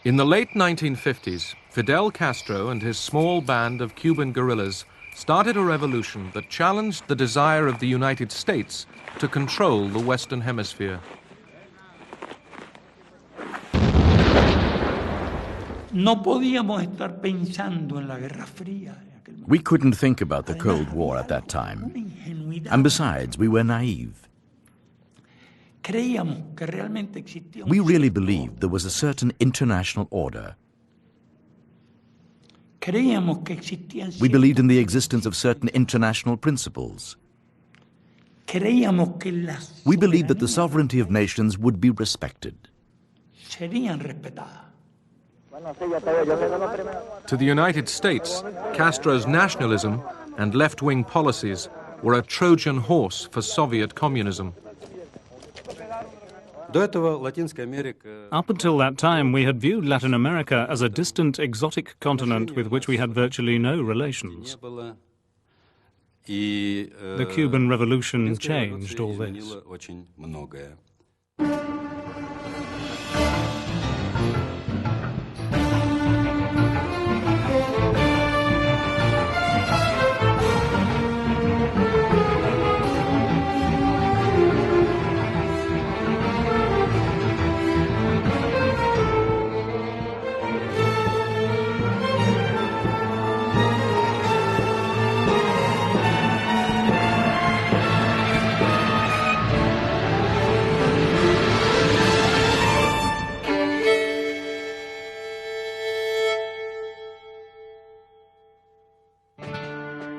In the late 1950s, Fidel Castro and his small band of Cuban guerrillas started a revolution that challenged the desire of the United States to control the Western Hemisphere. We couldn't think about the Cold War at that time. And besides, we were naive. We really believed there was a certain international order. We believed in the existence of certain international principles. We believed that the sovereignty of nations would be respected. To the United States, Castro's nationalism and left-wing policies were a Trojan horse for Soviet communism. Up until that time, we had viewed Latin America as a distant, exotic continent with which we had virtually no relations. The Cuban Revolution changed all this.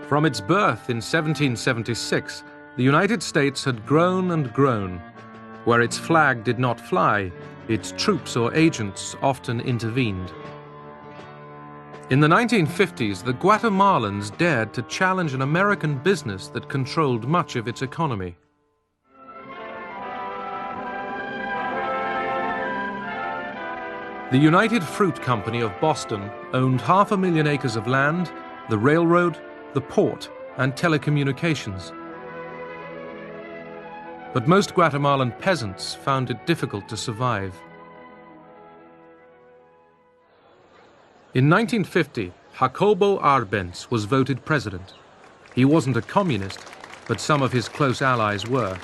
From its birth in 1776, the United States had grown and grown. Where its flag did not fly, its troops or agents often intervened. In the 1950s, the Guatemalans dared to challenge an American business that controlled much of its economy. The United Fruit Company of Boston owned 500,000 acres of land, the railroad, the port, and telecommunications. But most Guatemalan peasants found it difficult to survive. In 1950, Jacobo Arbenz was voted president. He wasn't a communist, but some of his close allies were.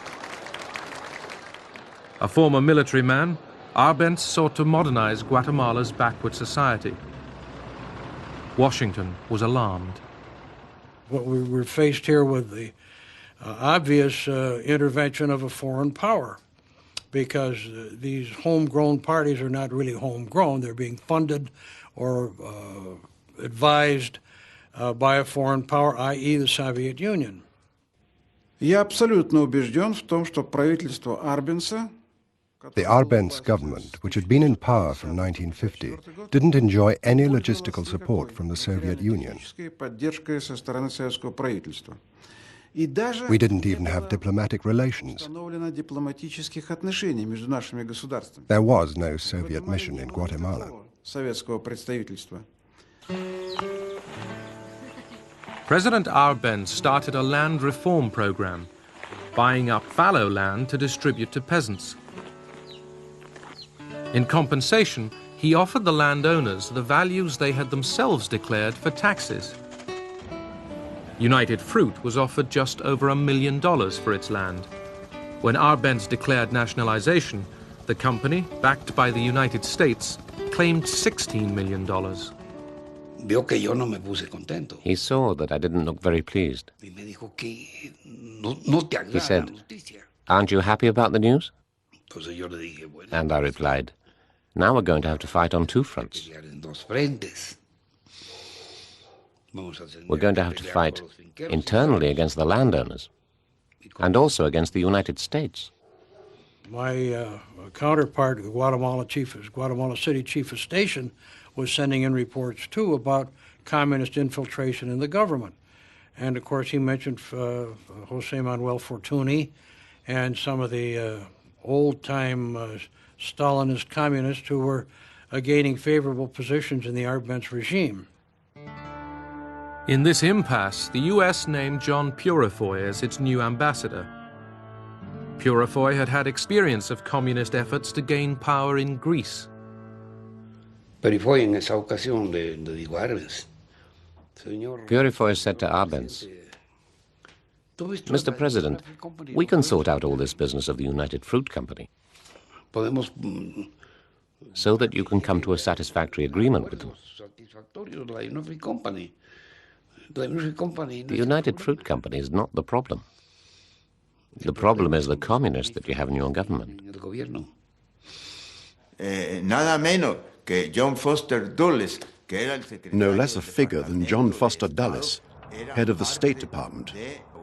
A former military man, Arbenz sought to modernize Guatemala's backward society. Washington was alarmed. What we were faced here with the obvious intervention of a foreign power, because these homegrown parties are not really homegrown. They're being funded or advised by a foreign power, i.e. the Soviet Union. Я абсолютно убежден в том, что правительство Арбенса, the Arbenz government, which had been in power from 1950, didn't enjoy any logistical support from the Soviet Union. We didn't even have diplomatic relations. There was no Soviet mission in Guatemala. President Arbenz started a land reform program, buying up fallow land to distribute to peasants. In compensation, he offered the landowners the values they had themselves declared for taxes. United Fruit was offered just over $1 million for its land. When Arbenz declared nationalization, the company, backed by the United States, claimed $16 million. He saw that I didn't look very pleased. He said, "Aren't you happy about the news?" And I replied, "Now we're going to have to fight on two fronts. We're going to have to fight internally against the landowners and also against the United States." My counterpart, the Guatemala City Chief of Station, was sending in reports, too, about communist infiltration in the government. And, of course, he mentioned Jose Manuel Fortuny and some of the old-time Stalinist communists who were gaining favorable positions in the Arbenz regime. In this impasse, the U.S. named John Purifoy as its new ambassador. Purifoy had had experience of communist efforts to gain power in Greece. Purifoy said to Arbenz, Mr. President, we can sort out all this business of the United Fruit Company so that you can come to a satisfactory agreement with them. The United Fruit Company is not the problem. The problem is the communists that you have in your government. No less a figure than John Foster Dulles, head of the State Department,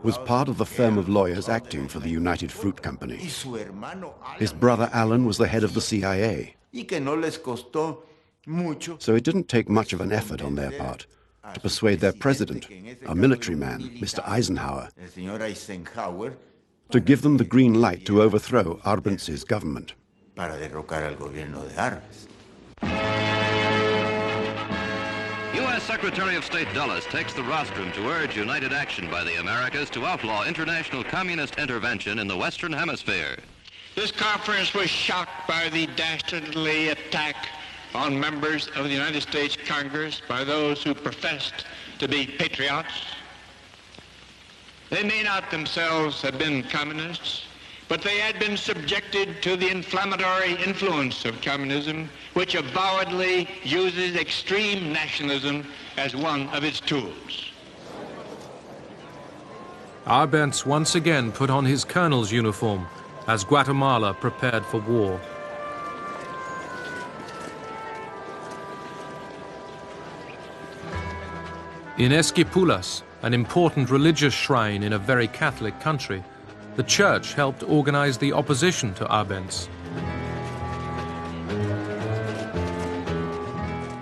was part of the firm of lawyers acting for the United Fruit Company. His brother Alan was the head of the CIA. So it didn't take much of an effort on their part to persuade their president, a military man, Mr. Eisenhower, to give them the green light to overthrow Arbenz's government. U.S. Secretary of State Dulles takes the rostrum to urge united action by the Americas to outlaw international communist intervention in the Western Hemisphere. This conference was shocked by the dastardly attack on members of the United States Congress by those who professed to be patriots. They may not themselves have been communists, but they had been subjected to the inflammatory influence of communism, which avowedly uses extreme nationalism as one of its tools. Arbenz once again put on his colonel's uniform as Guatemala prepared for war. In Esquipulas, an important religious shrine in a very Catholic country, the church helped organize the opposition to Arbenz.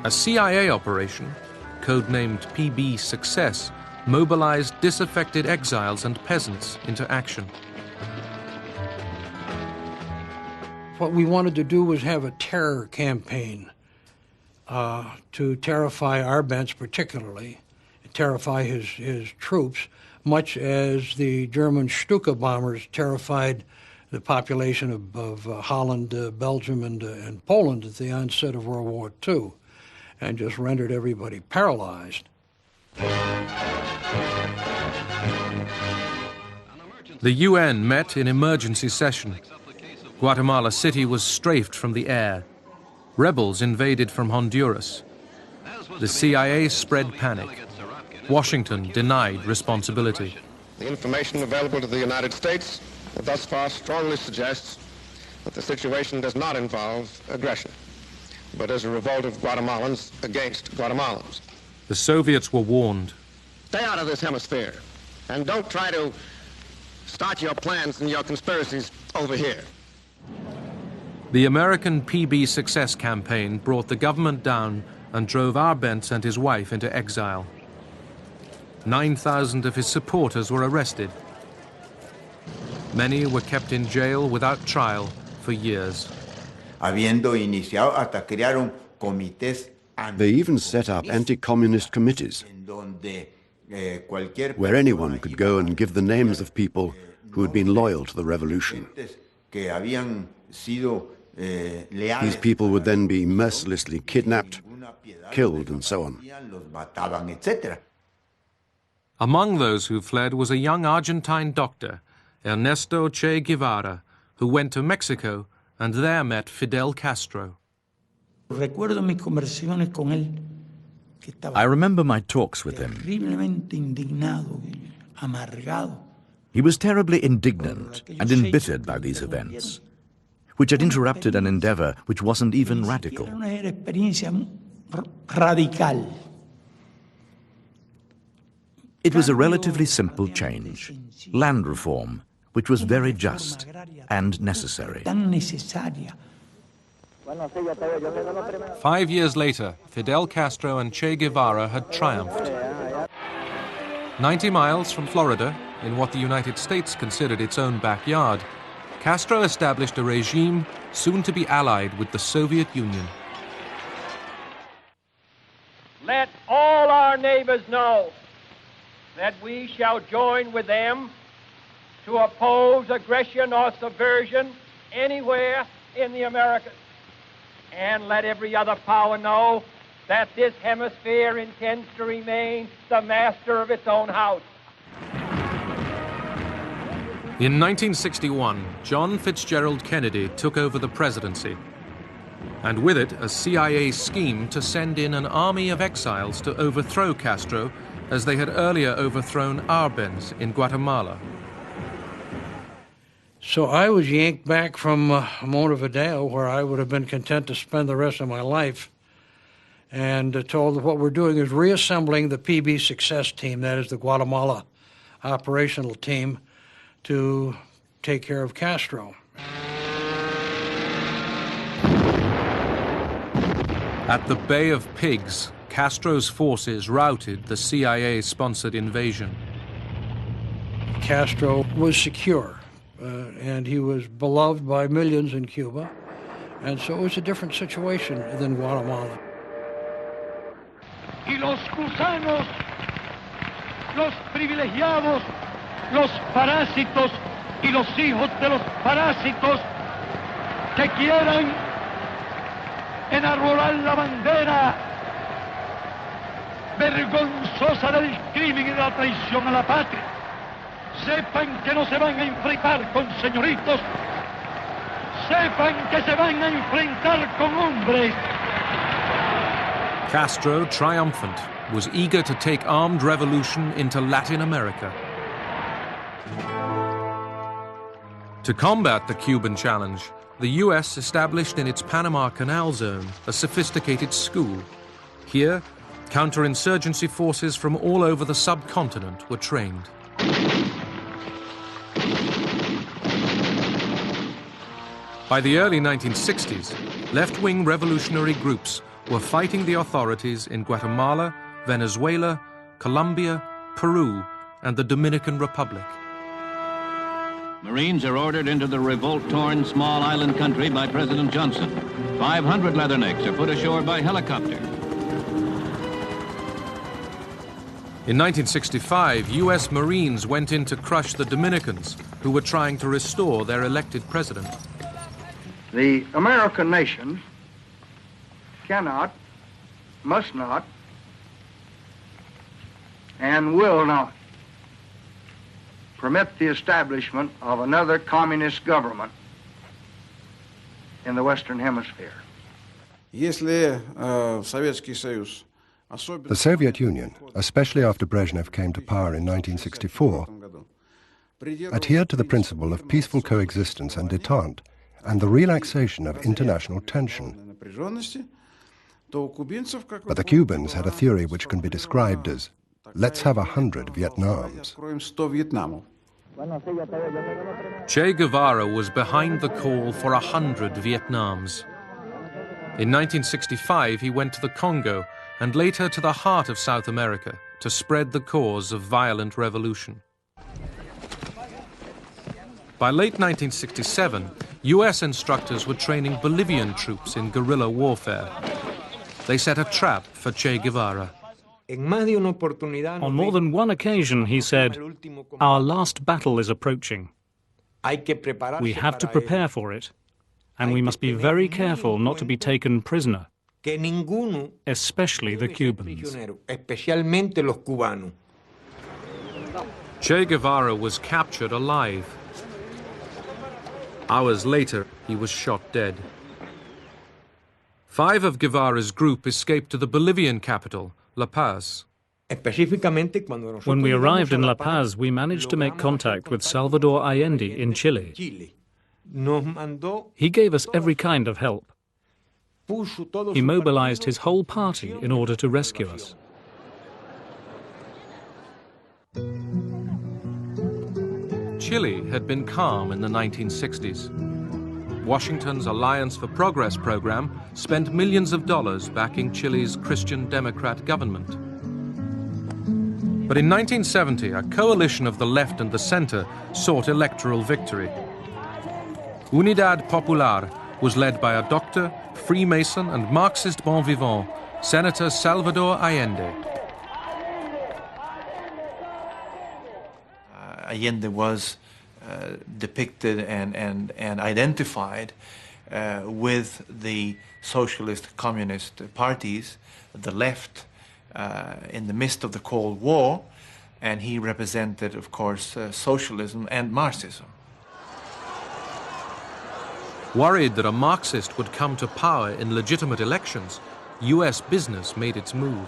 A CIA operation, codenamed PB Success, mobilized disaffected exiles and peasants into action. What we wanted to do was have a terror campaign to terrify Arbenz particularly, terrify his troops, much as the German Stuka bombers terrified the population of Holland, Belgium, and Poland at the onset of World War II, and just rendered everybody paralyzed. The UN met in emergency session. Guatemala City was strafed from the air. Rebels invaded from Honduras. The CIA spread panic. Washington denied responsibility. The information available to the United States thus far strongly suggests that the situation does not involve aggression, but is a revolt of Guatemalans against Guatemalans. The Soviets were warned. Stay out of this hemisphere, and don't try to start your plans and your conspiracies over here. The American PB Success campaign brought the government down and drove Arbenz and his wife into exile. 9,000 of his supporters were arrested. Many were kept in jail without trial for years. They even set up anti-communist committees where anyone could go and give the names of people who had been loyal to the revolution. These people would then be mercilessly kidnapped, killed, and so on. Among those who fled was a young Argentine doctor, Ernesto Che Guevara, who went to Mexico and there met Fidel Castro. I remember my talks with him. He was terribly indignant and embittered by these events, which had interrupted an endeavor which wasn't even radical. It was a relatively simple change, land reform, which was very just and necessary. 5 years later, Fidel Castro and Che Guevara had triumphed. 90 miles from Florida, in what the United States considered its own backyard, Castro established a regime soon to be allied with the Soviet Union. Let all our neighbors know that we shall join with them to oppose aggression or subversion anywhere in the Americas. and let every other power know that this hemisphere intends to remain the master of its own house. In 1961, John Fitzgerald Kennedy took over the presidency, and with it a CIA scheme to send in an army of exiles to overthrow Castro as they had earlier overthrown Arbenz in Guatemala. So I was yanked back from Montevideo, where I would have been content to spend the rest of my life, and told that what we're doing is reassembling the PB Success Team, that is the Guatemala operational team, to take care of Castro. At the Bay of Pigs, Castro's forces routed the CIA-sponsored invasion. Castro was secure, and he was beloved by millions in Cuba, and so it was a different situation than Guatemala. Y los gusanos, los privilegiados, los parásitos y los hijos de los parásitos que quieran enarbolar la bandera vergonzosa del crimen y de la traición a la patria, sepan que no se van a enfrentar con señoritos, sepan que se van a enfrentar con hombres. Castro, triumphant, was eager to take armed revolution into Latin America. To combat the Cuban challenge, the US established in its Panama Canal zone a sophisticated school. Here, counterinsurgency forces from all over the subcontinent were trained. By the early 1960s, left-wing revolutionary groups were fighting the authorities in Guatemala, Venezuela, Colombia, Peru, and the Dominican Republic. Marines are ordered into the revolt-torn small island country by President Johnson. 500 Leathernecks are put ashore by helicopter. In 1965, US Marines went in to crush the Dominicans, who were trying to restore their elected president. The American nation cannot, must not, and will not permit the establishment of another communist government in the Western Hemisphere. The Soviet Union, especially after Brezhnev came to power in 1964, adhered to the principle of peaceful coexistence and détente and the relaxation of international tension. But the Cubans had a theory which can be described as, let's have 100 Vietnams. Che Guevara was behind the call for 100 Vietnams. In 1965, he went to the Congo and later to the heart of South America to spread the cause of violent revolution. By late 1967, US instructors were training Bolivian troops in guerrilla warfare. They set a trap for Che Guevara. On more than one occasion, he said, "Our last battle is approaching. We have to prepare for it, and we must be very careful not to be taken prisoner, especially the Cubans." Che Guevara was captured alive. Hours later, he was shot dead. 5 of Guevara's group escaped to the Bolivian capital, La Paz. When we arrived in La Paz, we managed to make contact with Salvador Allende in Chile. He gave us every kind of help. He mobilized his whole party in order to rescue us. Chile had been calm in the 1960s. Washington's Alliance for Progress program spent millions of dollars backing Chile's Christian Democrat government. But in 1970, a coalition of the left and the center sought electoral victory. Unidad Popular was led by a doctor, Freemason, and Marxist bon vivant, Senator Salvador Allende. Allende was depicted and identified with the socialist communist parties, the left, in the midst of the Cold War, and he represented, of course, socialism and Marxism. Worried that a Marxist would come to power in legitimate elections, US business made its move.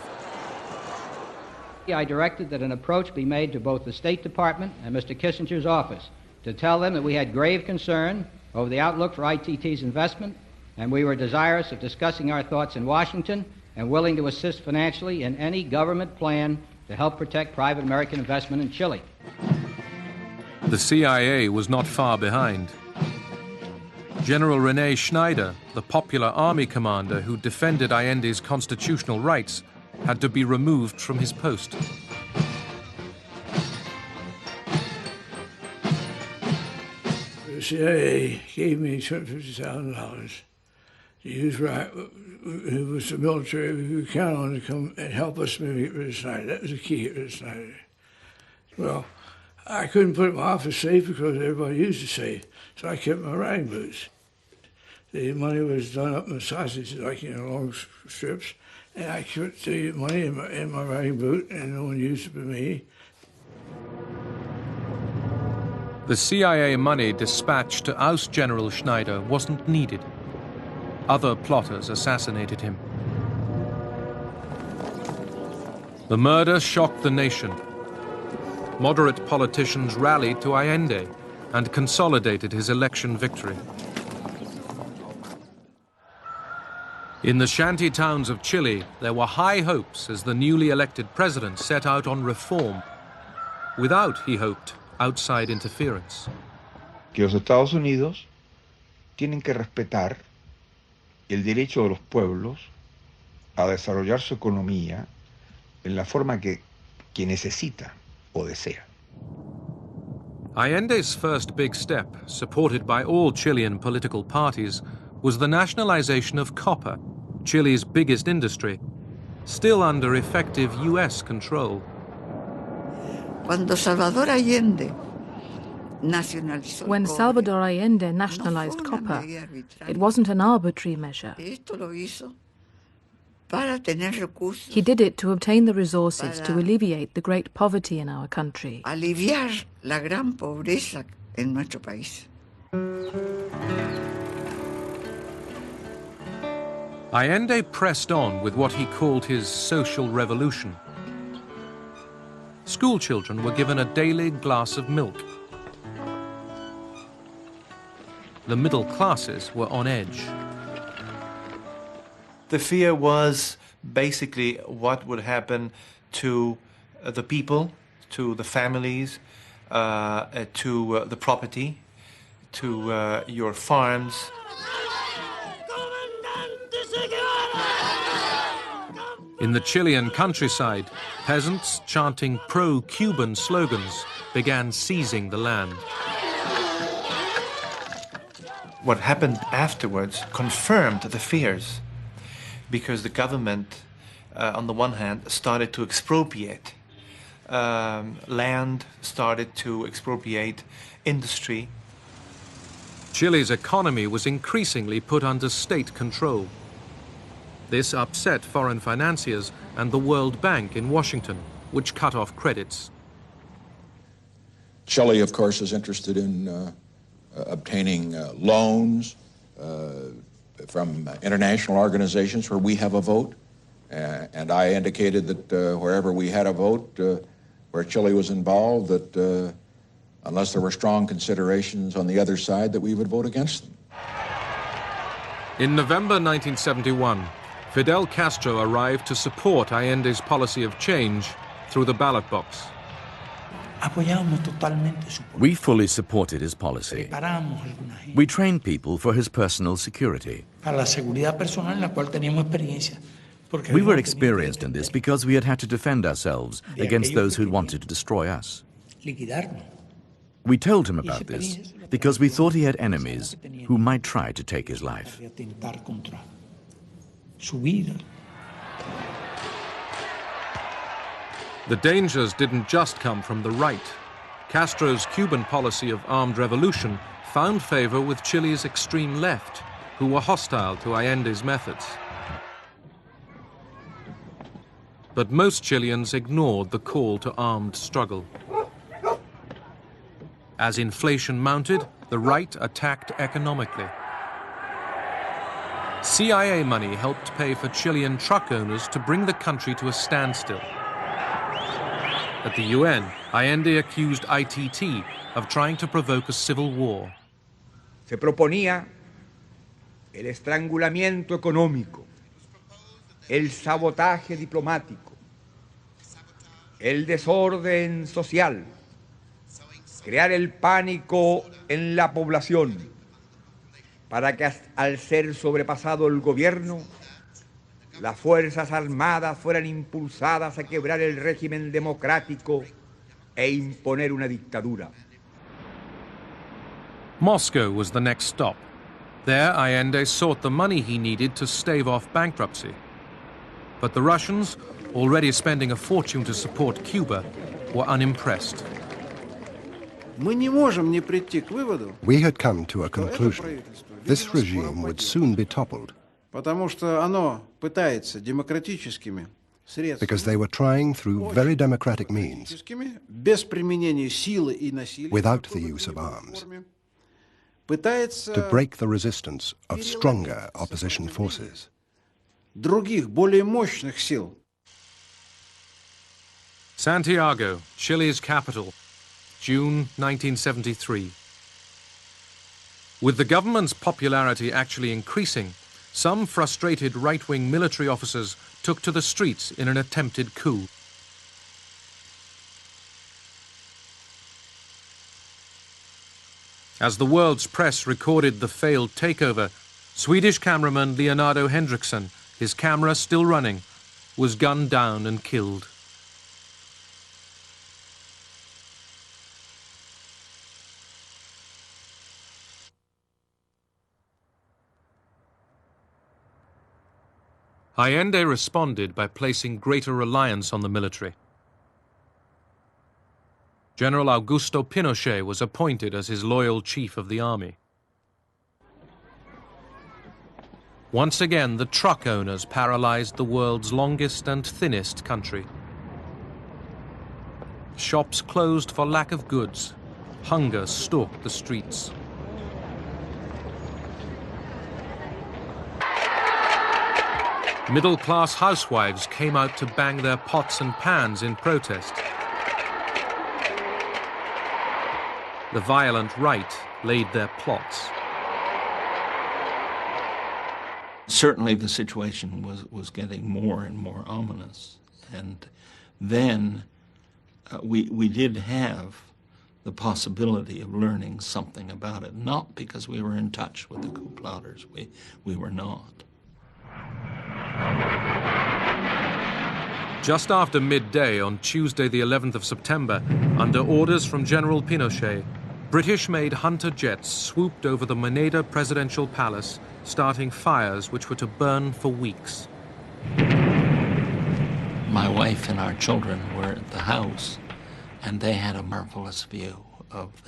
I directed that an approach be made to both the State Department and Mr. Kissinger's office to tell them that we had grave concern over the outlook for ITT's investment, and we were desirous of discussing our thoughts in Washington and willing to assist financially in any government plan to help protect private American investment in Chile. The CIA was not far behind. General René Schneider, the popular army commander who defended Allende's constitutional rights, had to be removed from his post. The CIA gave me $250,000 to use it was the military we could count on to come and help us maybe get rid of Snyder. That was the key, get rid of Snyder. Well, I couldn't put it in my office safe because everybody used the safe, so I kept my riding boots. The money was done up in sausages, like, long strips, and I put the money in my riding boot, and no one used it but me. The CIA money dispatched to oust General Schneider wasn't needed. Other plotters assassinated him. The murder shocked the nation. Moderate politicians rallied to Allende and consolidated his election victory. In the shanty towns of Chile, there were high hopes as the newly elected president set out on reform, without, he hoped, outside interference. Que los Estados Unidos tienen que respetar el derecho de los pueblos a desarrollar su economía en la forma que necesita o desea. Allende's first big step, supported by all Chilean political parties, was the nationalization of copper, Chile's biggest industry, still under effective US control. When Salvador Allende nationalized copper, it wasn't an arbitrary measure. He did it to obtain the resources to alleviate the great poverty in our country. Allende pressed on with what he called his social revolution. School children were given a daily glass of milk. The middle classes were on edge. The fear was basically what would happen to the people, to the families, to the property, to your farms. In the Chilean countryside, peasants chanting pro-Cuban slogans began seizing the land. What happened afterwards confirmed the fears, because the government, on the one hand, started to expropriate land, started to expropriate industry. Chile's economy was increasingly put under state control. This upset foreign financiers and the World Bank in Washington, which cut off credits. Chile, of course, is interested in obtaining loans from international organizations where we have a vote. And I indicated that wherever we had a vote, where Chile was involved, that unless there were strong considerations on the other side, that we would vote against them. In November 1971, Fidel Castro arrived to support Allende's policy of change through the ballot box. We fully supported his policy. We trained people for his personal security. We were experienced in this because we had had to defend ourselves against those who wanted to destroy us. We told him about this because we thought he had enemies who might try to take his life. The dangers didn't just come from the right. Castro's Cuban policy of armed revolution found favor with Chile's extreme left. who were hostile to Allende's methods. But most Chileans ignored the call to armed struggle. As inflation mounted, the right attacked economically. CIA money helped pay for Chilean truck owners to bring the country to a standstill. At the UN, Allende accused ITT of trying to provoke a civil war. Se proponía el estrangulamiento económico, el sabotaje diplomático, el desorden social, crear el pánico en la población para que al ser sobrepasado el gobierno, las Fuerzas Armadas fueran impulsadas a quebrar el régimen democrático e imponer una dictadura. Moscow was the next stop. There, Allende sought the money he needed to stave off bankruptcy. But the Russians, already spending a fortune to support Cuba, were unimpressed. We had come to a conclusion. This regime would soon be toppled because they were trying through very democratic means, without the use of arms, to break the resistance of stronger opposition forces. Santiago, Chile's capital, June 1973. With the government's popularity actually increasing, some frustrated right-wing military officers took to the streets in an attempted coup. As the world's press recorded the failed takeover, Swedish cameraman Leonardo Henriksson, his camera still running, was gunned down and killed. Allende responded by placing greater reliance on the military. General Augusto Pinochet was appointed as his loyal chief of the army. Once again, the truck owners paralyzed the world's longest and thinnest country. Shops closed for lack of goods. Hunger stalked the streets. Middle-class housewives came out to bang their pots and pans in protest. The violent right laid their plots. Certainly the situation was getting more and more ominous. And then we did have the possibility of learning something about it, not because we were in touch with the coup plotters. We were not. Just after midday on Tuesday the 11th of September, under orders from General Pinochet, British-made Hunter jets swooped over the Moneda presidential palace, starting fires which were to burn for weeks. My wife and our children were at the house, and they had a marvelous view of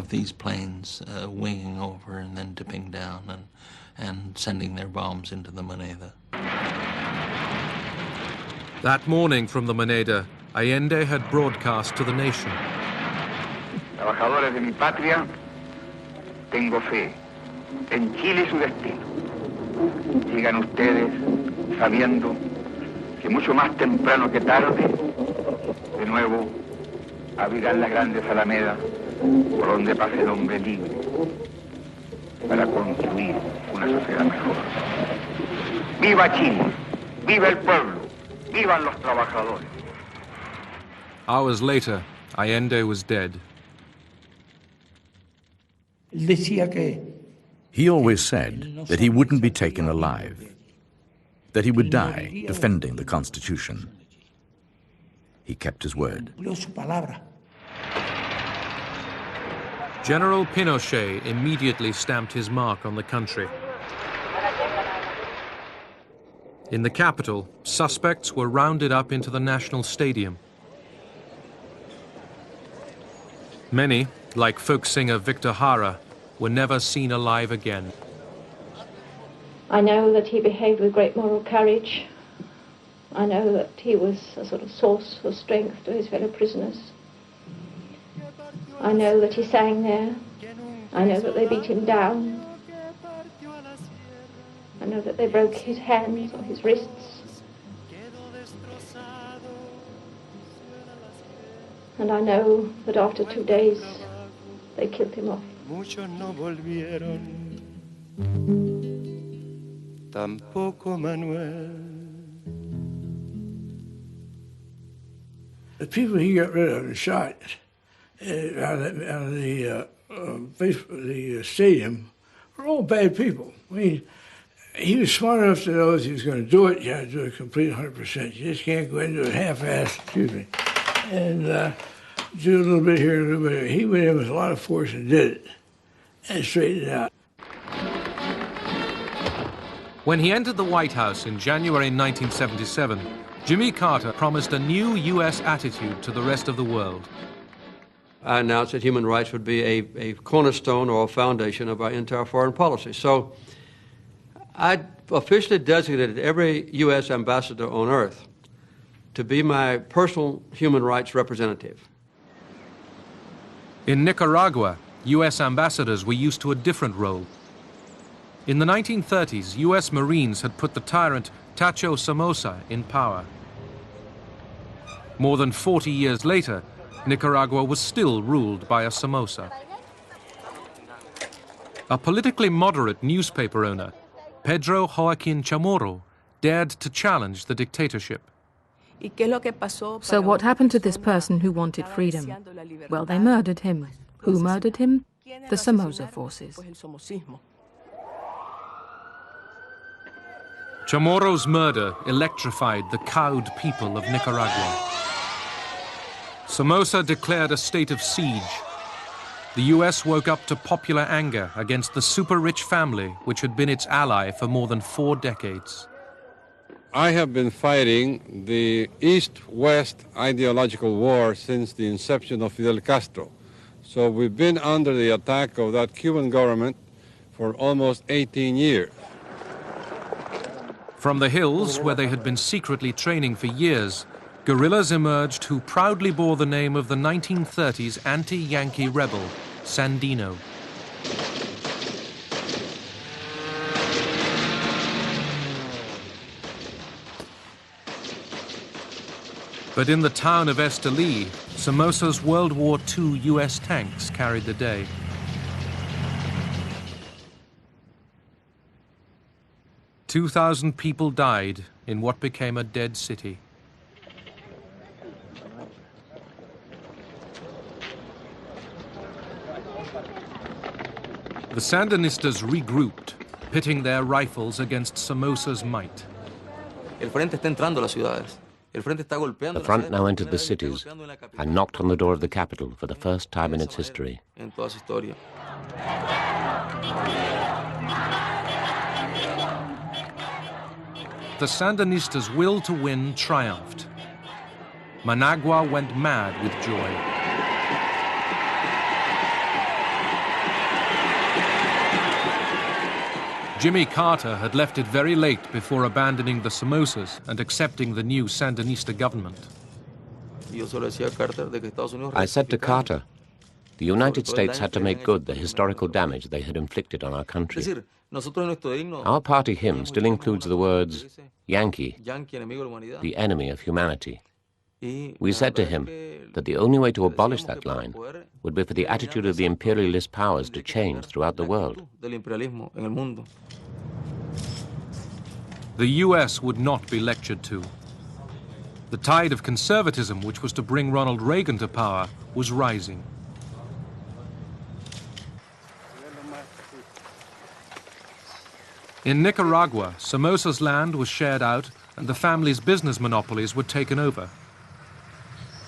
these planes winging over and then dipping down and sending their bombs into the Moneda. That morning from the Moneda, Allende had broadcast to the nation. Trabajadores de mi patria, tengo fe en Chile y su destino. Sigan ustedes sabiendo que mucho más temprano que tarde, de nuevo abrirán las grandes alamedas por donde pase el hombre libre para construir una sociedad mejor. ¡Viva Chile! ¡Viva el pueblo! ¡Vivan los trabajadores! Hours later, Allende was dead. He always said that he wouldn't be taken alive, that he would die defending the Constitution. He kept his word. General Pinochet immediately stamped his mark on the country. In the capital, suspects were rounded up into the National Stadium. Many, like folk singer Victor Jara, were never seen alive again. I know that he behaved with great moral courage. I know that he was a sort of source of strength to his fellow prisoners. I know that he sang there. I know that they beat him down. I know that they broke his hands or his wrists. And I know that after 2 days, they killed him off. Muchos no volvieron, tampoco Manuel. The people he got rid of and shot out of the stadium were all bad people. I mean, he was smart enough to know if he was going to do it, you had to do it complete 100%. You just can't go into it half-assed, and do a little bit here and a little bit there. He went in with a lot of force and did it, and straightened it out. When he entered the White House in January 1977, Jimmy Carter promised a new U.S. attitude to the rest of the world. I announced that human rights would be a cornerstone or a foundation of our entire foreign policy. So I officially designated every U.S. ambassador on earth to be my personal human rights representative. In Nicaragua, U.S. ambassadors were used to a different role. In the 1930s, U.S. Marines had put the tyrant Tacho Somoza in power. More than 40 years later, Nicaragua was still ruled by a Somoza. A politically moderate newspaper owner, Pedro Joaquin Chamorro, dared to challenge the dictatorship. So what happened to this person who wanted freedom? Well, they murdered him. Who murdered him? The Somoza forces. Chamorro's murder electrified the cowed people of Nicaragua. Somoza declared a state of siege. The US woke up to popular anger against the super-rich family which had been its ally for more than 4 decades. I have been fighting the East-West ideological war since the inception of Fidel Castro. So we've been under the attack of that Cuban government for almost 18 years. From the hills, where they had been secretly training for years, guerrillas emerged who proudly bore the name of the 1930s anti-Yankee rebel, Sandino. But in the town of Esteli, Somoza's World War II US tanks carried the day. "2,000 people died in what became a dead city. The Sandinistas regrouped, pitting their rifles against Somoza's might. The front now entered the cities and knocked on the door of the capital for the first time in its history. The Sandinistas' will to win triumphed. Managua went mad with joy. Jimmy Carter had left it very late before abandoning the Somozas and accepting the new Sandinista government. I said to Carter, the United States had to make good the historical damage they had inflicted on our country. Our party hymn still includes the words, Yankee, the enemy of humanity. We said to him that the only way to abolish that line would be for the attitude of the imperialist powers to change throughout the world. The US would not be lectured to. The tide of conservatism, which was to bring Ronald Reagan to power, was rising. In Nicaragua, Somoza's land was shared out and the family's business monopolies were taken over.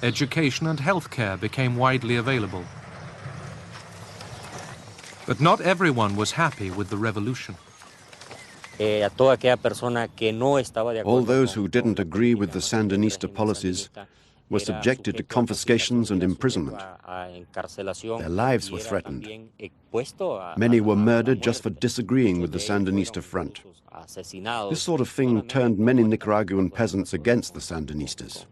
Education and healthcare became widely available. But not everyone was happy with the revolution. All those who didn't agree with the Sandinista policies were subjected to confiscations and imprisonment. Their lives were threatened. Many were murdered just for disagreeing with the Sandinista front. This sort of thing turned many Nicaraguan peasants against the Sandinistas.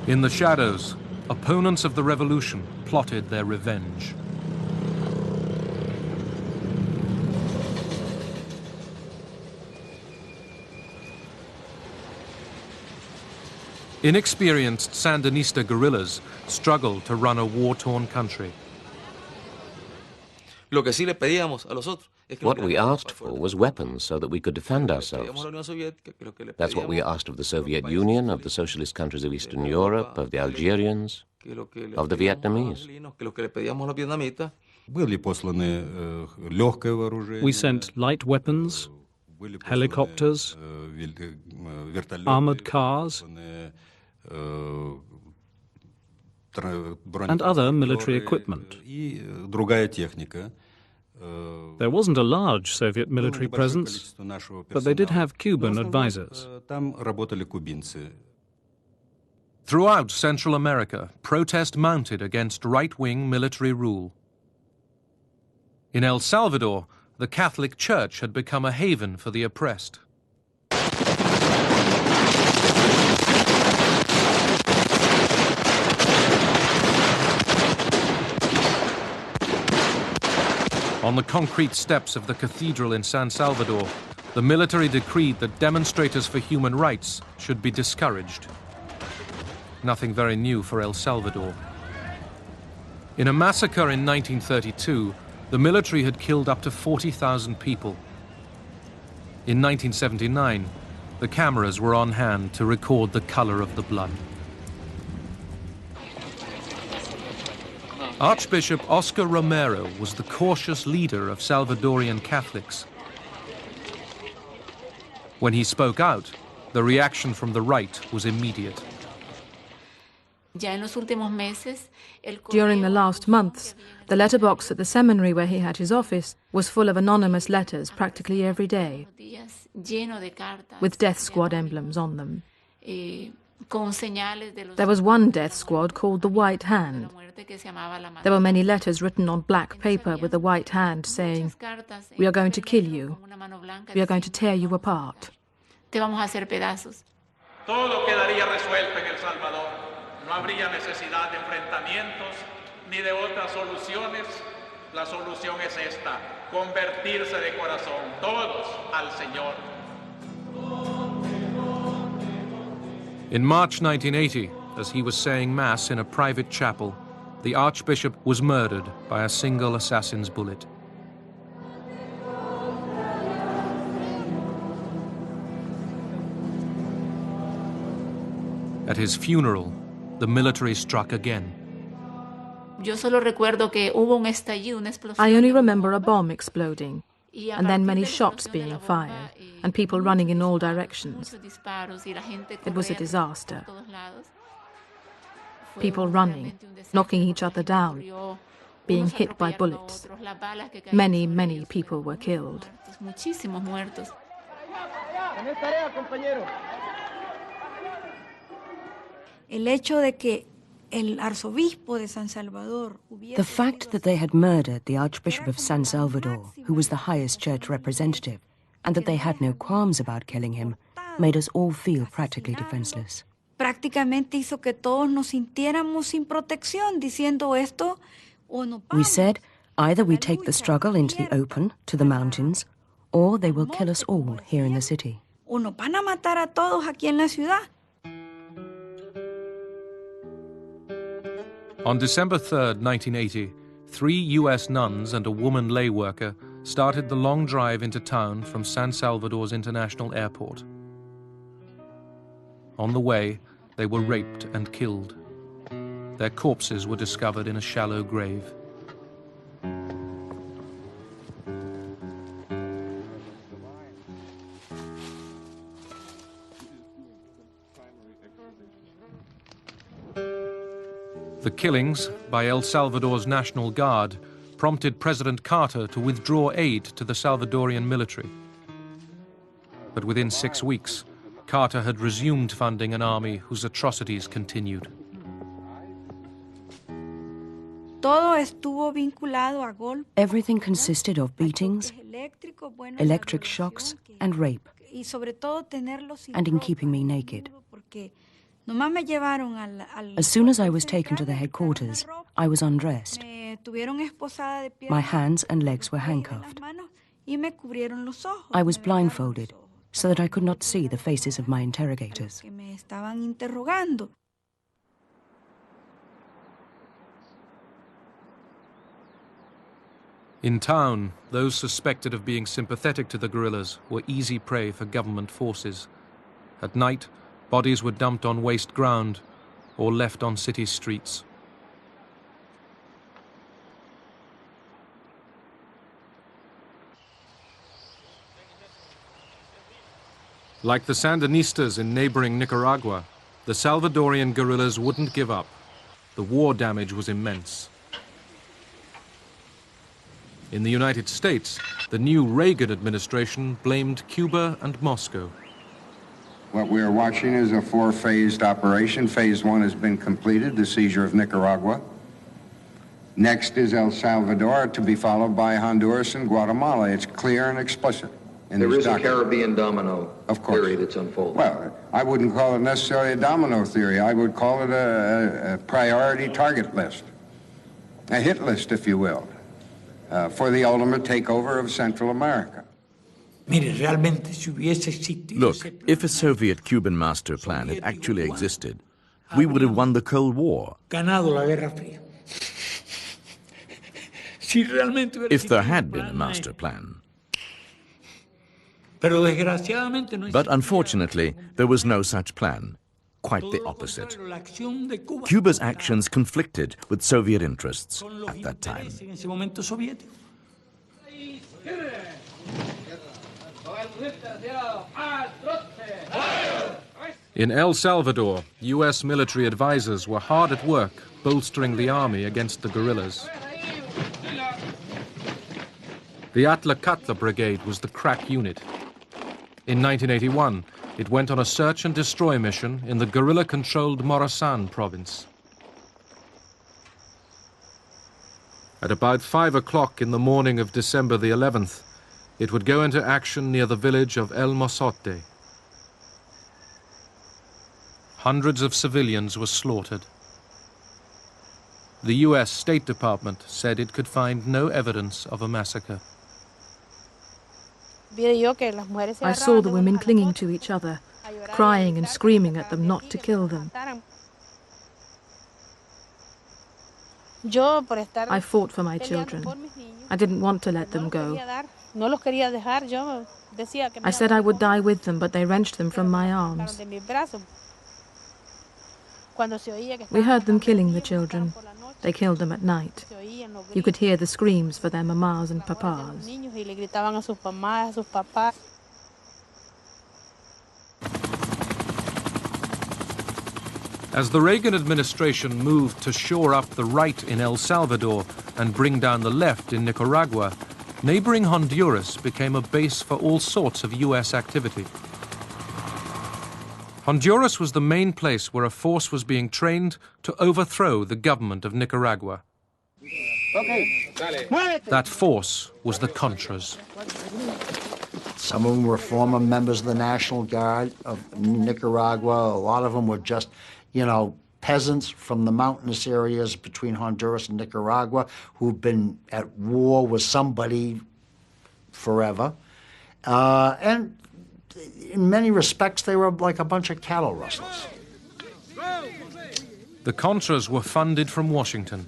In the shadows, opponents of the revolution plotted their revenge. Inexperienced Sandinista guerrillas struggled to run a war-torn country. What we asked for was weapons so that we could defend ourselves. That's what we asked of the Soviet Union, of the socialist countries of Eastern Europe, of the Algerians, of the Vietnamese. We sent light weapons, helicopters, armored cars, and other military equipment. There wasn't a large Soviet military presence, but they did have Cuban advisors. Throughout Central America, protest mounted against right-wing military rule. In El Salvador, the Catholic Church had become a haven for the oppressed. On the concrete steps of the cathedral in San Salvador, the military decreed that demonstrators for human rights should be discouraged. Nothing very new for El Salvador. In a massacre in 1932, the military had killed up to 40,000 people. In 1979, the cameras were on hand to record the color of the blood. Archbishop Oscar Romero was the cautious leader of Salvadorian Catholics. When he spoke out, the reaction from the right was immediate. During the last months, the letterbox at the seminary where he had his office was full of anonymous letters practically every day, with death squad emblems on them. There was one death squad called the White Hand. There were many letters written on black paper with the white hand saying, "We are going to kill you. We are going to tear you apart." Todo quedaría resuelto en El Salvador. No habría necesidad de enfrentamientos ni de otras soluciones. La solución es esta: convertirse de corazón todos al Señor. In March 1980, as he was saying Mass in a private chapel, the Archbishop was murdered by a single assassin's bullet. At his funeral, the military struck again. I only remember a bomb exploding, and then many shots being fired, and people running in all directions. It was a disaster. People running, knocking each other down, being hit by bullets. Many, many people were killed. The fact that they had murdered the Archbishop of San Salvador, who was the highest church representative, and that they had no qualms about killing him, made us all feel practically defenseless. We said, either we take the struggle into the open, to the mountains, or they will kill us all here in the city. On December 3rd, 1980, 3 US nuns and a woman lay worker started the long drive into town from San Salvador's international airport. On the way, they were raped and killed. Their corpses were discovered in a shallow grave. The killings by El Salvador's National Guard prompted President Carter to withdraw aid to the Salvadorian military. But within 6 weeks, Carter had resumed funding an army whose atrocities continued. Everything consisted of beatings, electric shocks, and rape, and in keeping me naked. As soon as I was taken to the headquarters, I was undressed. My hands and legs were handcuffed. I was blindfolded, so that I could not see the faces of my interrogators. In town, those suspected of being sympathetic to the guerrillas were easy prey for government forces. At night, bodies were dumped on waste ground or left on city streets. Like the Sandinistas in neighboring Nicaragua, the Salvadorian guerrillas wouldn't give up. The war damage was immense. In the United States, the new Reagan administration blamed Cuba and Moscow. What we are watching is a four-phased operation. Phase one has been completed, the seizure of Nicaragua. Next is El Salvador, to be followed by Honduras and Guatemala. It's clear and explicit. There is a Caribbean domino theory that's unfolding. Well, I wouldn't call it necessarily a domino theory. I would call it a priority target list, a hit list, if you will, for the ultimate takeover of Central America. Look, if a Soviet-Cuban master plan had actually existed, we would have won the Cold War. If there had been a master plan. But unfortunately, there was no such plan. Quite the opposite. Cuba's actions conflicted with Soviet interests at that time. In El Salvador, U.S. military advisors were hard at work bolstering the army against the guerrillas. The Atlacatla Brigade was the crack unit. In 1981, it went on a search and destroy mission in the guerrilla-controlled Morazan province. At about 5 o'clock in the morning of December the 11th, it would go into action near the village of El Mozote. Hundreds of civilians were slaughtered. The U.S. State Department said it could find no evidence of a massacre. I saw the women clinging to each other, crying and screaming at them not to kill them. I fought for my children. I didn't want to let them go. I said I would die with them, but they wrenched them from my arms. We heard them killing the children. They killed them at night. You could hear the screams for their mamas and papas. As the Reagan administration moved to shore up the right in El Salvador and bring down the left in Nicaragua, neighboring Honduras became a base for all sorts of U.S. activity. Honduras was the main place where a force was being trained to overthrow the government of Nicaragua. That force was the Contras. Some of them were former members of the National Guard of Nicaragua. A lot of them were just, peasants from the mountainous areas between Honduras and Nicaragua who've been at war with somebody forever. And in many respects, they were like a bunch of cattle rustlers. The Contras were funded from Washington.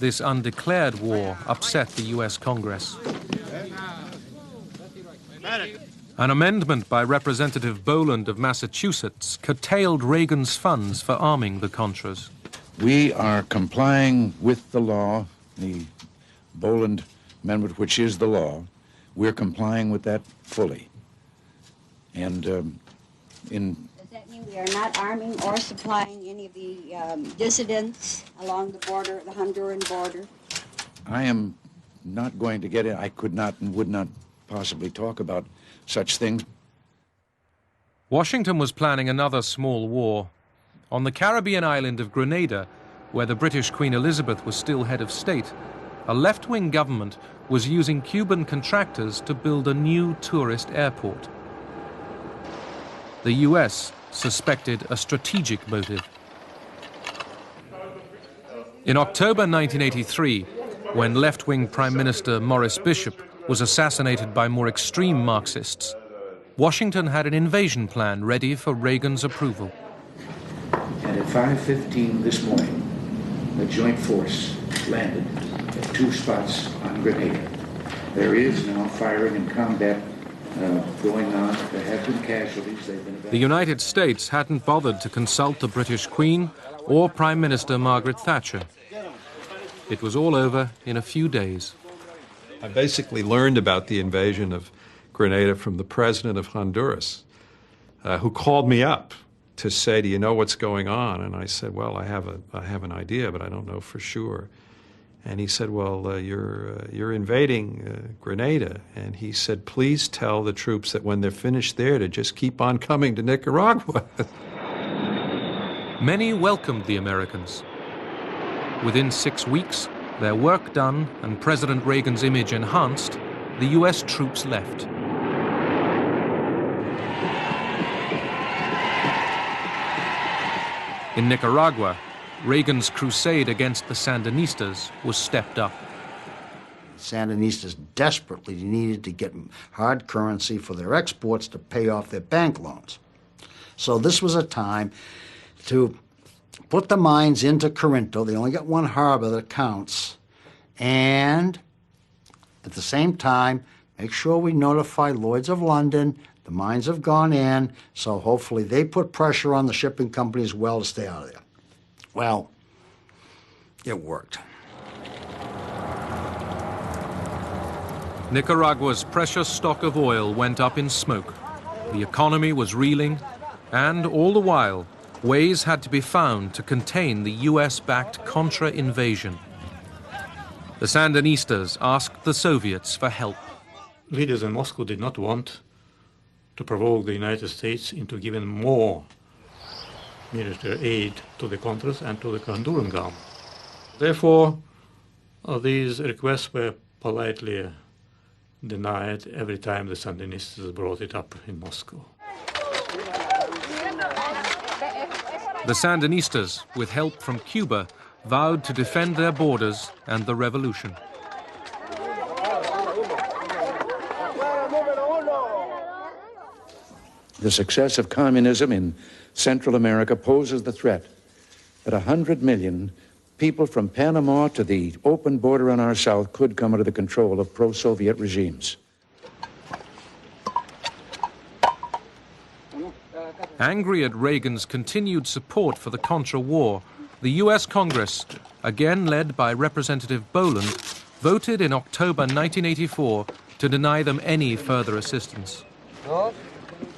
This undeclared war upset the U.S. Congress. An amendment by Representative Boland of Massachusetts curtailed Reagan's funds for arming the Contras. We are complying with the law, the Boland Amendment, which is the law. We're complying with that fully. And Does that mean we are not arming or supplying any of the dissidents along the border, the Honduran border? I am not going to get it. I could not and would not possibly talk about such things. Washington was planning another small war. On the Caribbean island of Grenada, where the British Queen Elizabeth was still head of state, a left-wing government was using Cuban contractors to build a new tourist airport. The US suspected a strategic motive. In October 1983, when left-wing Prime Minister Maurice Bishop was assassinated by more extreme Marxists, Washington had an invasion plan ready for Reagan's approval. And at 5:15 this morning, a joint force landed at 2 spots on Grenada. There is now firing and combat going on. There have been casualties. The United States hadn't bothered to consult the British Queen or Prime Minister Margaret Thatcher. It was all over in a few days. I basically learned about the invasion of Grenada from the president of Honduras, who called me up to say, "Do you know what's going on?" And I said, "Well, I have an idea, but I don't know for sure." And he said, "Well, you're invading Grenada." And he said, "Please tell the troops that when they're finished there to just keep on coming to Nicaragua." Many welcomed the Americans. Within 6 weeks, their work done and President Reagan's image enhanced, the US troops left. In Nicaragua, Reagan's crusade against the Sandinistas was stepped up. Sandinistas desperately needed to get hard currency for their exports to pay off their bank loans. So this was a time to put the mines into Corinto. They only got one harbor that counts. And at the same time, make sure we notify Lloyd's of London. The mines have gone in, so hopefully they put pressure on the shipping company as well to stay out of there. Well, it worked. Nicaragua's precious stock of oil went up in smoke. The economy was reeling, and all the while, ways had to be found to contain the US-backed Contra invasion. The Sandinistas asked the Soviets for help. Leaders in Moscow did not want to provoke the United States into giving more military aid to the Contras and to the Honduran government. Therefore, these requests were politely denied every time the Sandinistas brought it up in Moscow. The Sandinistas, with help from Cuba, vowed to defend their borders and the revolution. The success of communism in Central America poses the threat that 100 million people from Panama to the open border on our south could come under the control of pro-Soviet regimes. Angry at Reagan's continued support for the Contra War, the US Congress, again led by Representative Boland, voted in October 1984 to deny them any further assistance.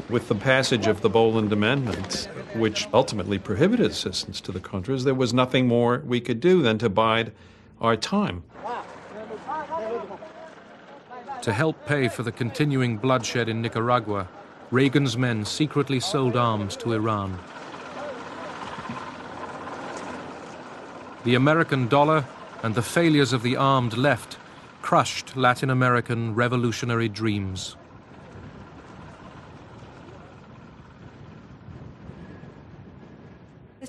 With the passage of the Boland Amendment, which ultimately prohibited assistance to the Contras, there was nothing more we could do than to bide our time. To help pay for the continuing bloodshed in Nicaragua, Reagan's men secretly sold arms to Iran. The American dollar and the failures of the armed left crushed Latin American revolutionary dreams.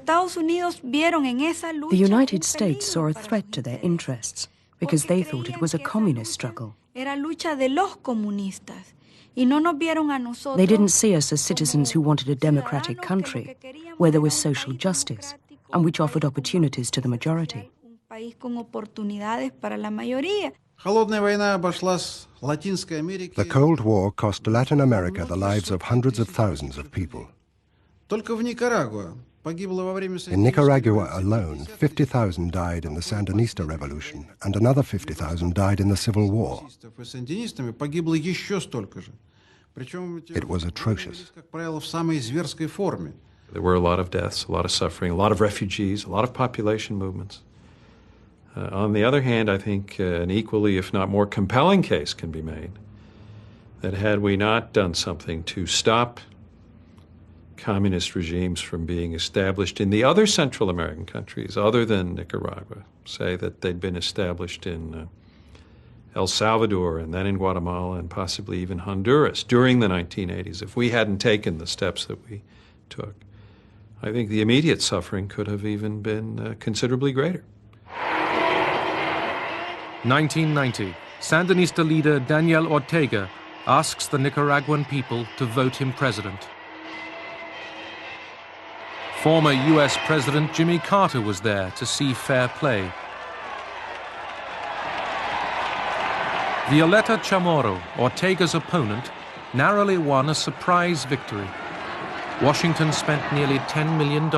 The United States saw a threat to their interests because they thought it was a communist struggle. They didn't see us as citizens who wanted a democratic country where there was social justice and which offered opportunities to the majority. The Cold War cost Latin America the lives of hundreds of thousands of people. In Nicaragua alone, 50,000 died in the Sandinista Revolution, and another 50,000 died in the Civil War. It was atrocious. There were a lot of deaths, a lot of suffering, a lot of refugees, a lot of population movements. On the other hand, I think an equally, if not more compelling case can be made that had we not done something to stop communist regimes from being established in the other Central American countries other than Nicaragua, say that they'd been established in El Salvador and then in Guatemala and possibly even Honduras during the 1980s, if we hadn't taken the steps that we took, I think the immediate suffering could have even been considerably greater. 1990, Sandinista leader Daniel Ortega asks the Nicaraguan people to vote him president. Former US President Jimmy Carter was there to see fair play. Violeta Chamorro, Ortega's opponent, narrowly won a surprise victory. Washington spent nearly $10 million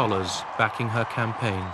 backing her campaign.